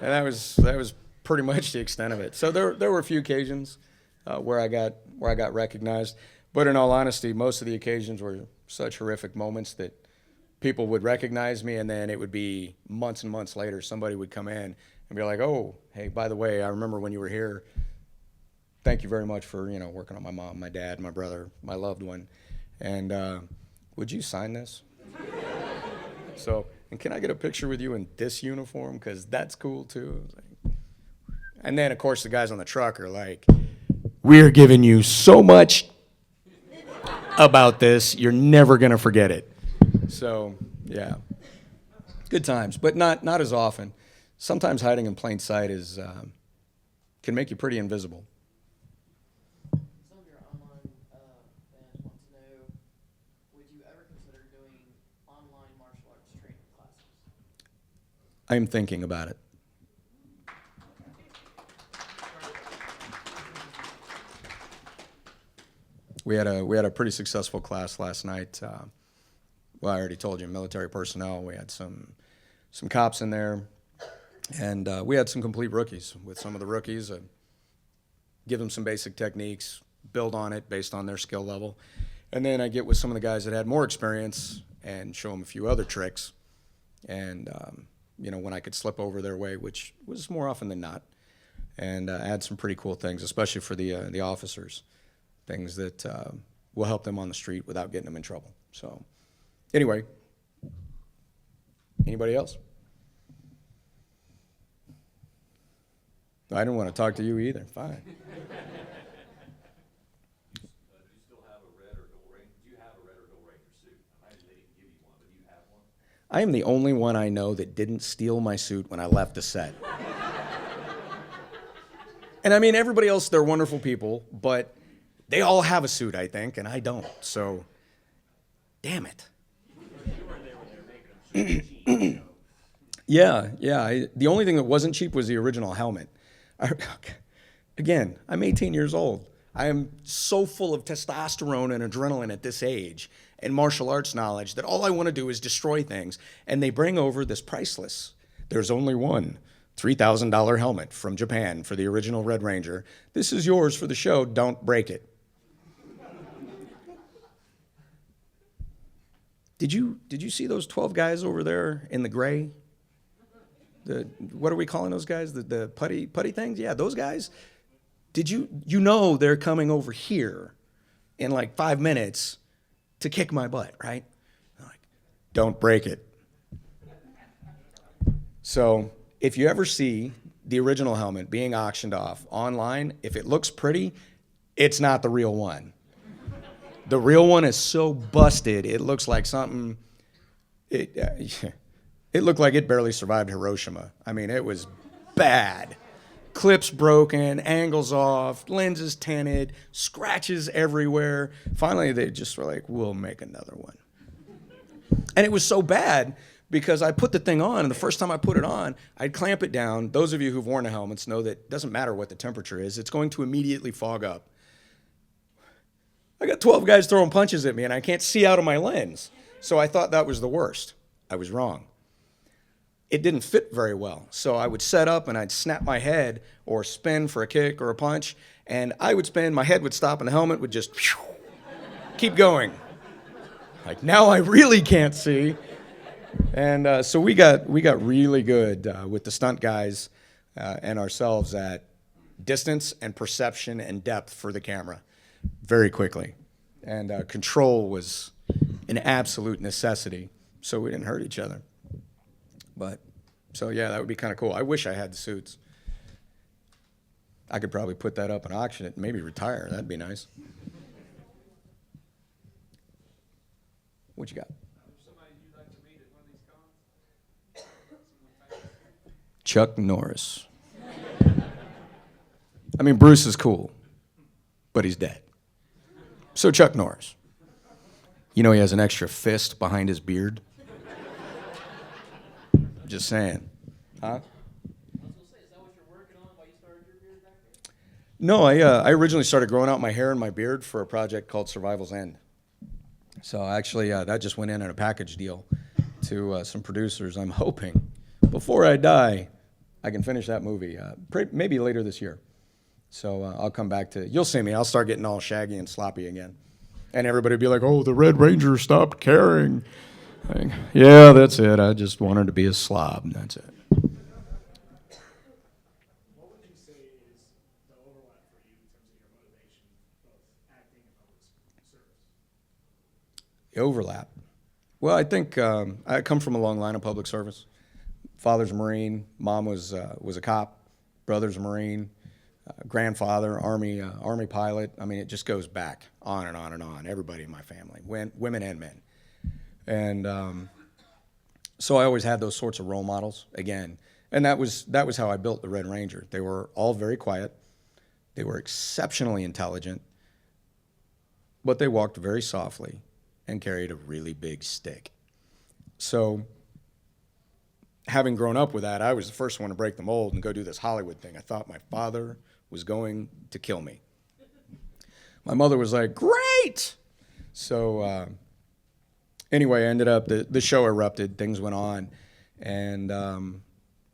And that was pretty much the extent of it. So there were a few occasions where I got recognized, but in all honesty, most of the occasions were such horrific moments that people would recognize me, and then it would be months and months later, somebody would come in and be like, oh, hey, by the way, I remember when you were here. Thank you very much for working on my mom, my dad, my brother, my loved one, and would you sign this? So, and can I get a picture with you in this uniform? Because that's cool too. And then, of course, the guys on the truck are like, we're giving you so much about this, you're never going to forget it. So, yeah, good times, but not as often. Sometimes hiding in plain sight can make you pretty invisible. Some of your online fans want to know, would you ever consider doing online martial arts training classes? I am thinking about it. We had a pretty successful class last night. Well, I already told you, military personnel. We had some cops in there, and we had some complete rookies. With some of the rookies, give them some basic techniques, build on it based on their skill level, and then I get with some of the guys that had more experience and show them a few other tricks, and when I could slip over their way, which was more often than not, and add some pretty cool things, especially for the officers. Things that will help them on the street without getting them in trouble. So, anyway, anybody else? I didn't want to talk to you either. Fine. Do you still have a red or gold ranger? Do you have a red or gold ranger suit? I imagine they didn't give you one, but do you have one? I am the only one I know that didn't steal my suit when I left the set. And I mean, everybody else, they're wonderful people, but they all have a suit, I think, and I don't. So, damn it. Yeah. The only thing that wasn't cheap was the original helmet. Again, I'm 18 years old. I am so full of testosterone and adrenaline at this age and martial arts knowledge that all I want to do is destroy things. And they bring over this priceless. There's only one $3,000 helmet from Japan for the original Red Ranger. This is yours for the show. Don't break it. Did you see those 12 guys over there in the gray? What are we calling those guys? The putty things? Yeah, those guys. Did you they're coming over here in like 5 minutes to kick my butt, right? Like, don't break it. So if you ever see the original helmet being auctioned off online, if it looks pretty, it's not the real one. The real one is so busted, it looks like something, it looked like it barely survived Hiroshima. I mean, it was bad. Clips broken, angles off, lenses tinted, scratches everywhere. Finally, they just were like, we'll make another one. And it was so bad because I put the thing on, and the first time I put it on, I'd clamp it down. Those of you who've worn the helmets know that it doesn't matter what the temperature is, it's going to immediately fog up. I got 12 guys throwing punches at me, and I can't see out of my lens. So I thought that was the worst. I was wrong. it didn't fit very well. So I would set up and I'd snap my head or spin for a kick or a punch, and I would spin, my head would stop, and the helmet would just keep going. Like, now I really can't see. And so we got really good with the stunt guys and ourselves at distance and perception and depth for the camera very quickly. And control was an absolute necessity, so we didn't hurt each other. But, so yeah, that would be kind of cool. I wish I had the suits. I could probably put that up and auction it and maybe retire. That'd be nice. What you got? Somebody you'd like to meet at one of these cons? Chuck Norris. I mean, Bruce is cool, but he's dead. So Chuck Norris. You know he has an extra fist behind his beard? Just saying. Huh? I was gonna say, is that what you're working on? Why you started your beard back there? No, I originally started growing out my hair and my beard for a project called Survival's End. So actually, that just went in a package deal to some producers. I'm hoping before I die, I can finish that movie, maybe later this year. So I'll come back to, you'll see me. I'll start getting all shaggy and sloppy again. And everybody will be like, oh, the Red Ranger stopped caring. Like, yeah, that's it. I just wanted to be a slob. That's it. What would you say is the overlap for you in terms of your motivation, both acting and public service? The overlap. Well, I think I come from a long line of public service. Father's a Marine. Mom was a cop. Brother's a Marine. Grandfather, Army pilot. I mean, it just goes back on and on and on. Everybody in my family, women and men. And so I always had those sorts of role models again. And that was how I built the Red Ranger. They were all very quiet. They were exceptionally intelligent, but they walked very softly and carried a really big stick. So having grown up with that, I was the first one to break the mold and go do this Hollywood thing. I thought my father was going to kill me. My mother was like, great! So anyway, I ended up, the show erupted, things went on, and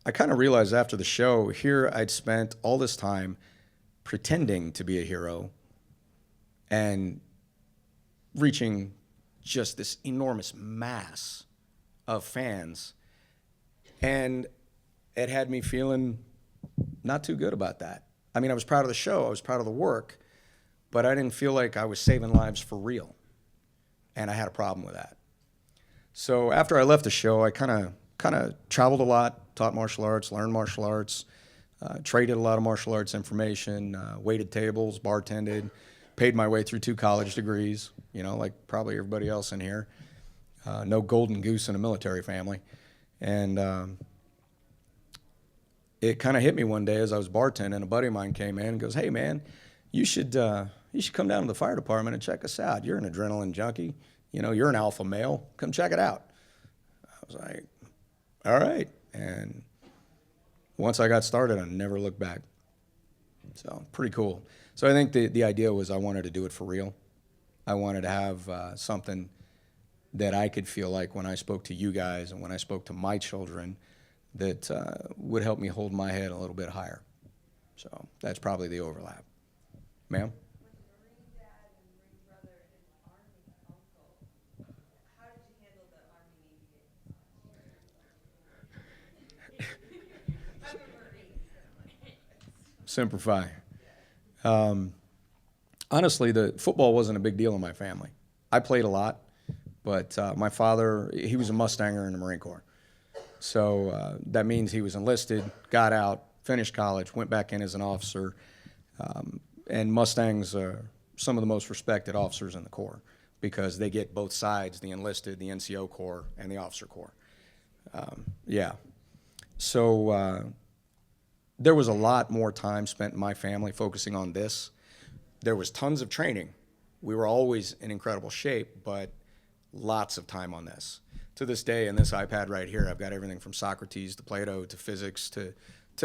I kind of realized after the show, here I'd spent all this time pretending to be a hero and reaching just this enormous mass of fans, and it had me feeling not too good about that. I mean, I was proud of the show, I was proud of the work, but I didn't feel like I was saving lives for real, and I had a problem with that. So after I left the show, I kind of traveled a lot, taught martial arts, learned martial arts, traded a lot of martial arts information, waited tables, bartended, paid my way through 2 college degrees, you know, like probably everybody else in here. No golden goose in a military family. And it kind of hit me one day as I was bartending. A buddy of mine came in and goes, hey, man, you should come down to the fire department and check us out. You're an adrenaline junkie. You know, you're an alpha male. Come check it out. I was like, all right. And once I got started, I never looked back. So pretty cool. So I think the idea was I wanted to do it for real. I wanted to have something that I could feel like when I spoke to you guys and when I spoke to my children that would help me hold my head a little bit higher. So that's probably the overlap. Ma'am? With Marine dad and Marine brother and Army uncle, how did you handle the Army-Navy game? I'm a Marine. Semper Fi. Honestly, the football wasn't a big deal in my family. I played a lot, but my father, he was a Mustanger in the Marine Corps. So that means he was enlisted, got out, finished college, went back in as an officer. And Mustangs are some of the most respected officers in the Corps because they get both sides, the enlisted, the NCO Corps, and the officer corps. Yeah. So there was a lot more time spent in my family focusing on this. There was tons of training. We were always in incredible shape, but lots of time on this. To this day, in this iPad right here, I've got everything from Socrates to Plato to physics to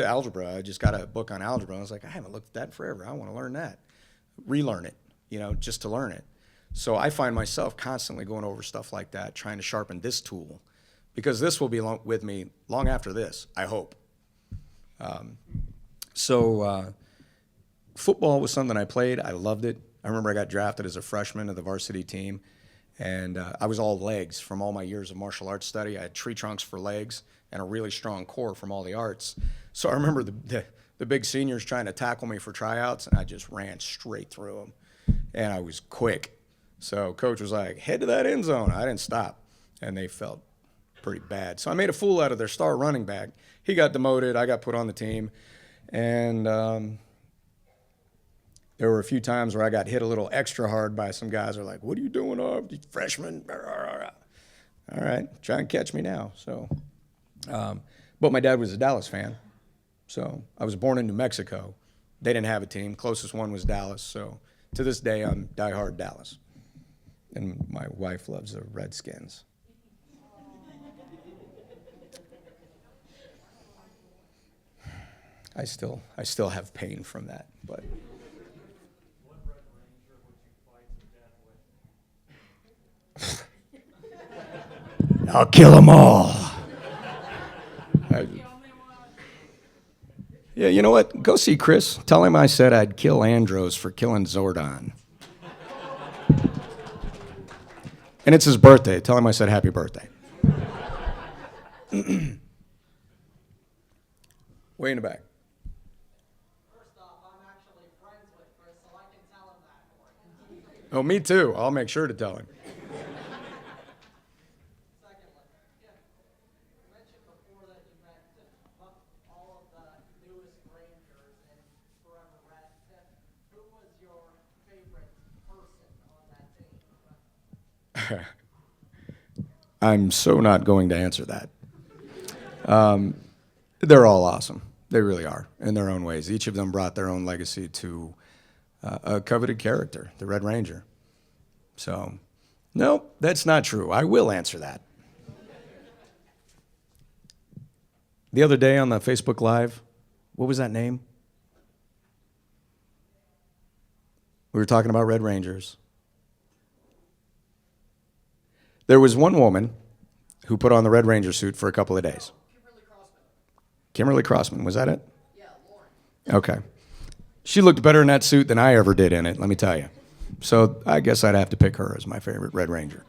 algebra. I just got a book on algebra. I was like, I haven't looked at that in forever. I want to learn that. Relearn it, you know, just to learn it. So I find myself constantly going over stuff like that, trying to sharpen this tool because this will be with me long after this, I hope. So football was something I played. I loved it. I remember I got drafted as a freshman to the varsity team, and I was all legs from all my years of martial arts study. I had tree trunks for legs and a really strong core from all the arts. So I remember the big seniors trying to tackle me for tryouts, and I just ran straight through them, and I was quick. So coach was like, head to that end zone. I didn't stop, and they felt pretty bad. So I made a fool out of their star running back. He got demoted. I got put on the team, and there were a few times where I got hit a little extra hard by some guys who are like, what are you doing up, you freshman? All right, try and catch me now. So, but my dad was a Dallas fan. So I was born in New Mexico. They didn't have a team. Closest one was Dallas. So to this day, I'm diehard Dallas. And my wife loves the Redskins. I still have pain from that, but. What Red Ranger would you fight to death with? I'll kill them all. Yeah, you know what? Go see Chris. Tell him I said I'd kill Andros for killing Zordon. And it's his birthday. Tell him I said happy birthday. Way in the back. First off, I'm actually friends with Chris, so I can tell him that. Oh, me too. I'll make sure to tell him. Secondly, yeah, you mentioned before that you met all of the newest Rangers and Forever Red. Who was your favorite person on that team? I'm so not going to answer that. They're all awesome. They really are, in their own ways. Each of them brought their own legacy to a coveted character, the Red Ranger. So, no, that's not true. I will answer that. The other day on the Facebook Live, what was that name? We were talking about Red Rangers. There was one woman who put on the Red Ranger suit for a couple of days. Kimberly Crossman, was that it? Yeah, Lauren. Okay. She looked better in that suit than I ever did in it, let me tell you. So I guess I'd have to pick her as my favorite Red Ranger.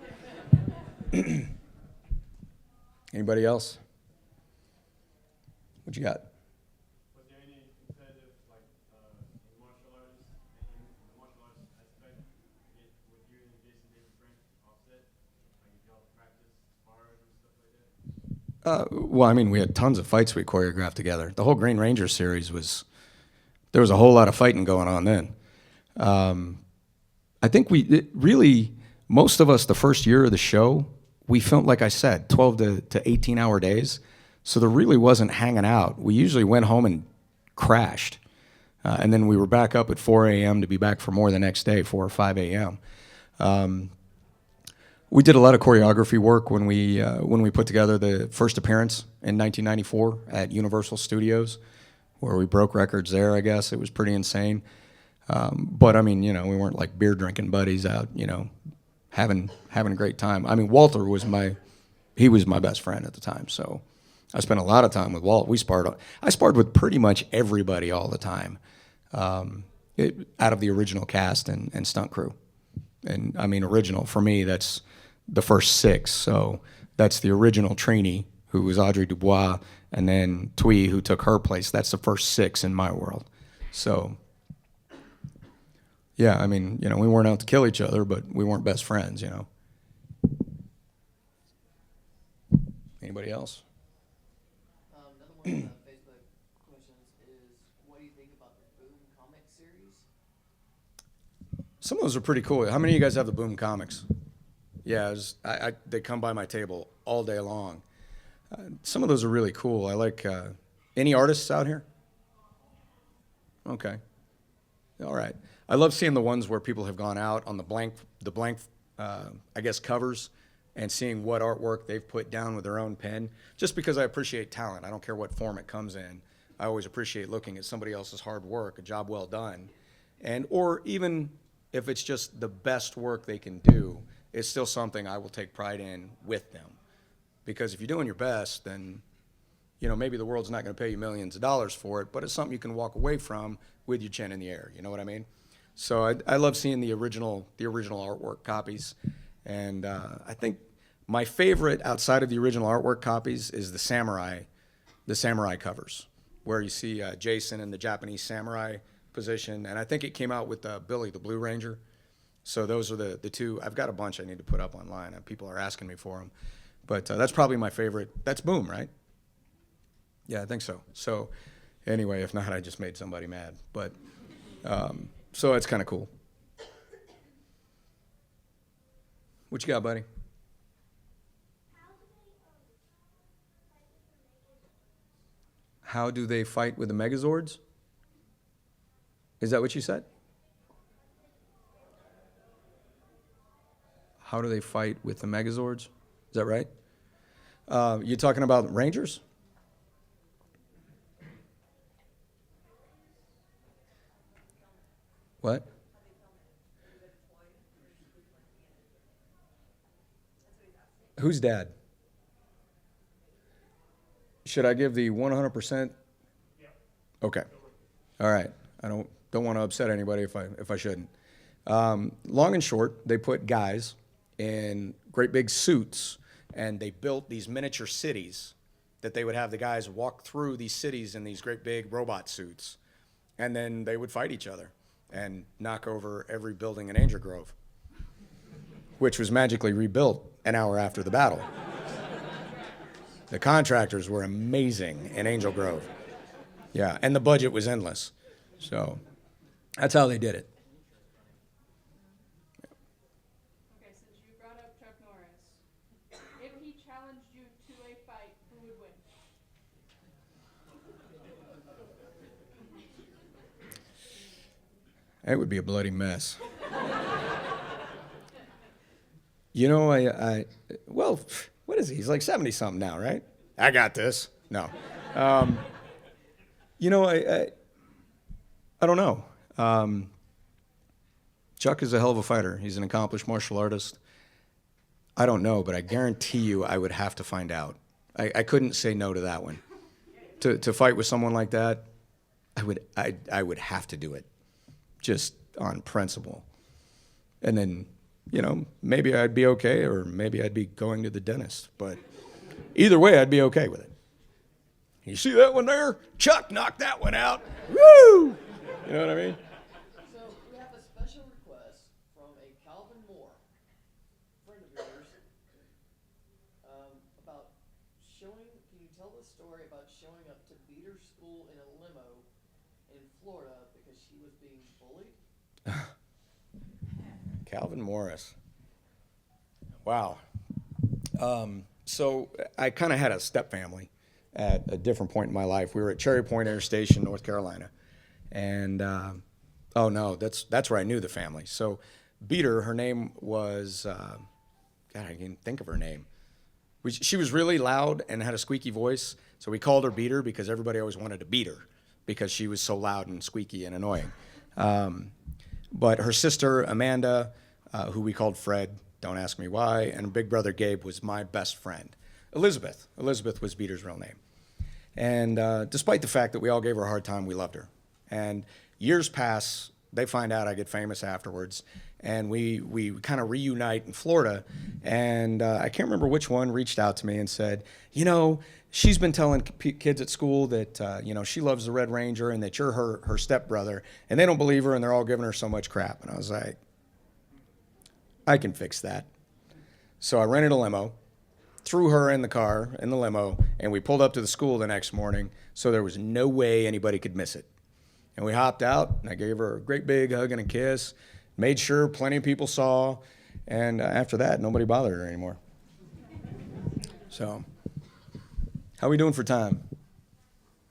Anybody else? What you got? Was there any competitive, like, in martial arts, in the martial arts aspect, with you and Jason David Frank offset? Like, did y'all practice, spar, and stuff like that? Well, I mean, we had tons of fights we choreographed together. The whole Green Ranger series there was a whole lot of fighting going on then. I think really, most of us, the first year of the show, we filmed, like I said, 12 to 18-hour days. So there really wasn't hanging out. We usually went home and crashed. And then we were back up at 4 a.m. to be back for more the next day, 4 or 5 a.m. We did a lot of choreography work when we put together the first appearance in 1994 at Universal Studios, where we broke records there, I guess. It was pretty insane. But, I mean, we weren't like beer-drinking buddies out, having a great time. I mean, Walter was my best friend at the time, so I spent a lot of time with Walt. I sparred with pretty much everybody all the time, out of the original cast and stunt crew. And, I mean, original, for me, that's the first 6. So that's the original Trini, who was Audrey Dubois, and then Twee, who took her place. That's the first 6 in my world. So, yeah, I mean, we weren't out to kill each other, but we weren't best friends, Anybody else? Another one of the Facebook questions is, what do you think about the Boom comic series? Some of those are pretty cool. How many of you guys have the Boom comics? Yeah, they come by my table all day long. Some of those are really cool. I like, any artists out here? Okay. All right. I love seeing the ones where people have gone out on the blank, I guess, covers and seeing what artwork they've put down with their own pen, just because I appreciate talent. I don't care what form it comes in. I always appreciate looking at somebody else's hard work, a job well done. Or even if it's just the best work they can do, it's still something I will take pride in with them, Because if you're doing your best, then, maybe the world's not going to pay you millions of dollars for it, but it's something you can walk away from with your chin in the air. You know what I mean? So I love seeing the original artwork copies. And I think my favorite outside of the original artwork copies is the samurai covers, where you see Jason in the Japanese samurai position. And I think it came out with Billy, the Blue Ranger. So those are the two. I've got a bunch I need to put up online, and people are asking me for them. But that's probably my favorite. That's Boom, right? Yeah, I think so. So anyway, if not, I just made somebody mad. But so it's kind of cool. What you got, buddy? How do they fight with the Megazords? Is that what you said? How do they fight with the Megazords? Is that right? You talking about Rangers? What? Who's dad? Should I give the 100%? Okay. All right. I don't want to upset anybody if I shouldn't. Long and short, they put guys in great big suits, and they built these miniature cities that they would have the guys walk through these cities in these great big robot suits, and then they would fight each other and knock over every building in Angel Grove, which was magically rebuilt an hour after the battle. The contractors were amazing in Angel Grove. Yeah, and the budget was endless. So that's how they did it. Okay, since you brought up Chuck Norris, if he challenged you to a fight, who would win? It would be a bloody mess. Well, what is he? He's like 70-something now, right? I got this. No. I don't know. Chuck is a hell of a fighter. He's an accomplished martial artist. I don't know, but I guarantee you I would have to find out. I couldn't say no to that one. To fight with someone like that, I would have to do it, just on principle. And then, maybe I'd be okay, or maybe I'd be going to the dentist. But either way, I'd be okay with it. You see that one there? Chuck knocked that one out. Woo! You know what I mean? So we have a special request from a Calvin Moore, friend of yours, about showing. Can you tell the story about showing up to Beater School in a limo in Florida because she was being bullied? Calvin Morris. Wow. So I kind of had a step family at a different point in my life. We were at Cherry Point Air Station, North Carolina. And, that's where I knew the family. So Beater, her name was, God, I can't even think of her name. She was really loud and had a squeaky voice. So we called her Beater because everybody always wanted to beat her because she was so loud and squeaky and annoying. But her sister, Amanda, who we called Fred, don't ask me why, and her big brother, Gabe, was my best friend. Elizabeth was Beater's real name. And despite the fact that we all gave her a hard time, we loved her. And years pass, they find out I get famous afterwards, and we kind of reunite in Florida. And I can't remember which one reached out to me and said, she's been telling kids at school that, she loves the Red Ranger and that you're her stepbrother, and they don't believe her, and they're all giving her so much crap. And I was like, I can fix that. So I rented a limo, threw her in the limo, and we pulled up to the school the next morning, so there was no way anybody could miss it. And we hopped out, and I gave her a great big hug and a kiss, made sure plenty of people saw, and after that, nobody bothered her anymore. So, how we doing for time?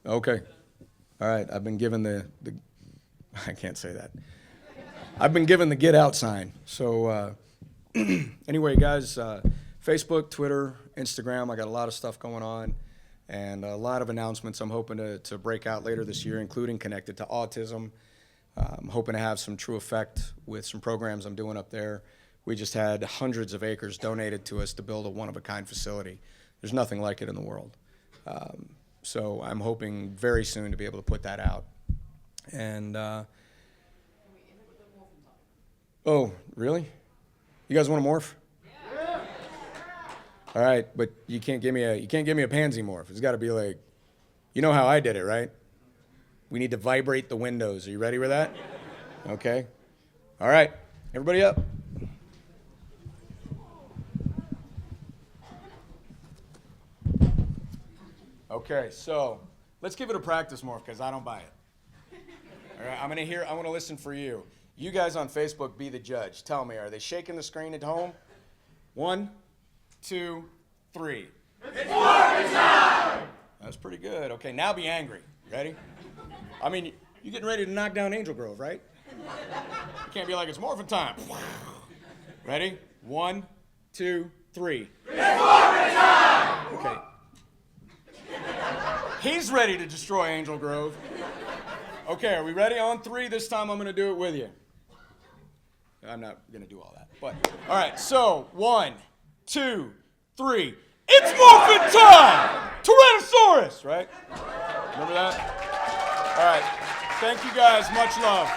Okay. All right, I've been given the I can't say that. I've been given the get out sign. So, anyway, guys, Facebook, Twitter, Instagram, I got a lot of stuff going on and a lot of announcements I'm hoping to break out later this year, including connected to autism. I'm hoping to have some true effect with some programs I'm doing up there. We just had hundreds of acres donated to us to build a one-of-a-kind facility. There's nothing like it in the world. So I'm hoping very soon to be able to put that out. And oh, really? You guys want to morph? Yeah. All right, but you can't give me a pansy morph. It's got to be like, you know how I did it, right? We need to vibrate the windows. Are you ready for that? Okay. All right, everybody up. Okay, so let's give it a practice morph because I don't buy it. All right, I want to listen for you. You guys on Facebook, be the judge. Tell me, are they shaking the screen at home? 1, 2, 3. It's morphin' time! That's pretty good. Okay, now be angry. Ready? I mean, you're getting ready to knock down Angel Grove, right? You can't be like, it's morphin' time. Ready? 1, 2, 3. It's morphin' time! Okay. He's ready to destroy Angel Grove. Okay, are we ready? On 3, this time I'm going to do it with you. I'm not going to do all that. But, all right, so 1, 2, 3. It's morphin' time! Tyrannosaurus, right? Remember that? All right. Thank you guys. Much love.